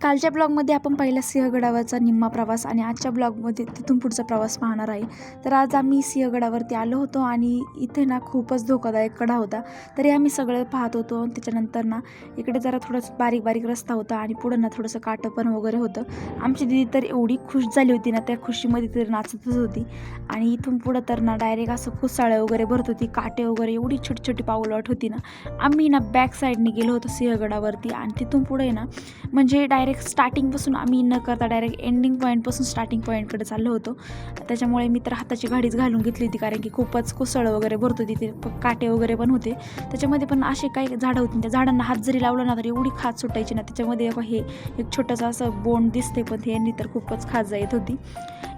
कालच्या ब्लॉगमध्ये आपण पहिला सिंहगडावरचा निम्मा प्रवास आणि आजच्या ब्लॉगमध्ये तिथून पुढचा प्रवास पाहणार आहे. तर आज आम्ही सिंहगडावरती आलो होतो आणि इथे ना खूपच धोकादायक कडा होता, तरी आम्ही सगळं पाहत होतो. त्याच्यानंतर ना इकडे जरा थोडंसं बारीक बारीक रस्ता होता आणि पुढं ना थोडंसं काटं पण वगैरे होतं. आमची दीदी तर एवढी खुश झाली होती ना, त्या खुशीमध्ये तर नाचतच होती. आणि इथून पुढं तर ना डायरेक्ट असं कुसाळं वगैरे भरत होती, काटे वगैरे एवढी छोटी छोटी पाऊलवाट होती ना. आम्ही ना बॅक साईडने गेलो होतो सिंहगडावरती आणि तिथून पुढे ना म्हणजे डायरेक्ट स्टार्टिंगपासून आम्ही न करता डायरेक्ट एंडिंग पॉईंटपासून स्टार्टिंग पॉईंटकडे चाललो होतो. त्याच्यामुळे मी तर हाताची गाडीच घालून घेतली होती, कारण की खूपच कुसळं वगैरे भरत होती, ते काटे वगैरे पण होते त्याच्यामध्ये. पण असे काही झाडं होती, त्या झाडांना हात जरी लावला ना तर एवढी खाज सुटायची ना. त्याच्यामध्ये हे एक छोटंसं असं बोंड दिसते, पण हे तर खूपच खाज जात होती.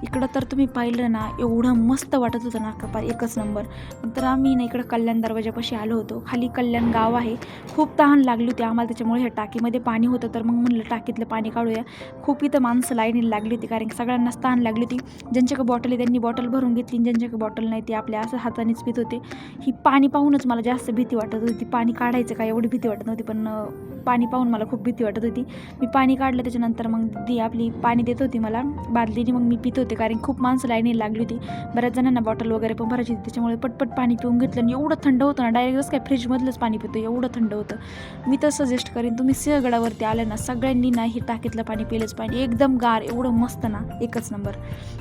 इकडं तर तुम्ही पाहिलं ना एवढं मस्त वाटत होतं ना, कपार एकच नंबर. नंतर आम्ही ना इकडं कल्याण दरवाजापाशी आलो होतो. खाली कल्याण गाव आहे. खूप तहान लागली होती आम्हाला, त्याच्यामुळे ह्या टाकीमध्ये पाणी होतं, तर मग म्हणलं टाकीतलं पाणी काढूया. खूप इथं माणसं लाईनीला लागली होती, कारण की सगळ्यांनाच तहान लागली होती. ज्यांच्याकडे बॉटल आहे त्यांनी बॉटल भरून घेतली, ज्यांच्याकडे बॉटल नाही ते आपल्या असं हातानेच पित होते. ही पाणी पाहूनच मला जास्त भीती वाटत होती. पाणी काढायचं काय एवढी भीती वाटत नव्हती, पण पाणी पाहून मला खूप भीती वाटत होती. मी पाणी काढलं, त्याच्यानंतर मग दी आपली पाणी देत होती मला बादलीने, मग मी पित होते, कारण खूप माणसं लाईनीला लागली होती. बऱ्याच जणांना बॉटल वगैरे पण भरायची होती, त्याच्यामुळे पटपट पाणी पिऊन घेतलं. आणि एवढं थंड होतं ना, डायरेक्ट जसं काय फ्रीजमधलंच पाणी पितो, एवढं थंड होतं. मी तर सजेस्ट करेन, तुम्ही सिंहगडावरती आले ना सगळ्यांनी ना हे टाकीतलं पाणी पिलंच पाहिजे. एकदम गार, एवढं मस्त ना, एकच नंबर.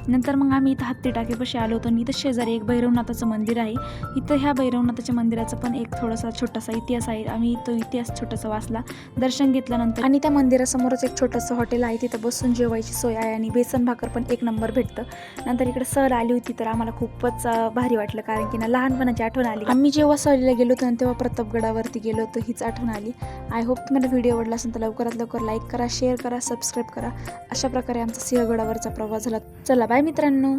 नंतर मग आम्ही इथं हत्ती टाकीपाशी आलो होतो आणि इथं शेजारी एक भैरवनाथाचं मंदिर आहे. इथं ह्या भैरवनाथाच्या मंदिराचा पण एक थोडासा छोटासा इतिहास आहे. आम्ही तो इतिहास छोटासा वाचला, दर्शन घेतल्यानंतर. आणि त्या मंदिरासमोरच एक छोटंसं हॉटेल आहे, तिथं बसून जेवायची सोय आहे आणि बेसन भाकर पण एक नंबर भेटतं. नंतर इकडे सहल आली होती, तर आम्हाला खूपच भारी वाटलं, कारण की ना लहानपणाची आठवण आली. आम्ही जेव्हा सहलीला गेलो होतो तेव्हा प्रतापगडावरती गेलो होतो, हीच आठवण आली. आय होप तुम्हाला व्हिडिओ आवडला असेल तर लवकरात लवकर लाईक करा, शेअर करा, सबस्क्राईब करा. अशा प्रकारे आमचा सिंहगडावरचा प्रवास झाला. चला बाय मित्रांनो.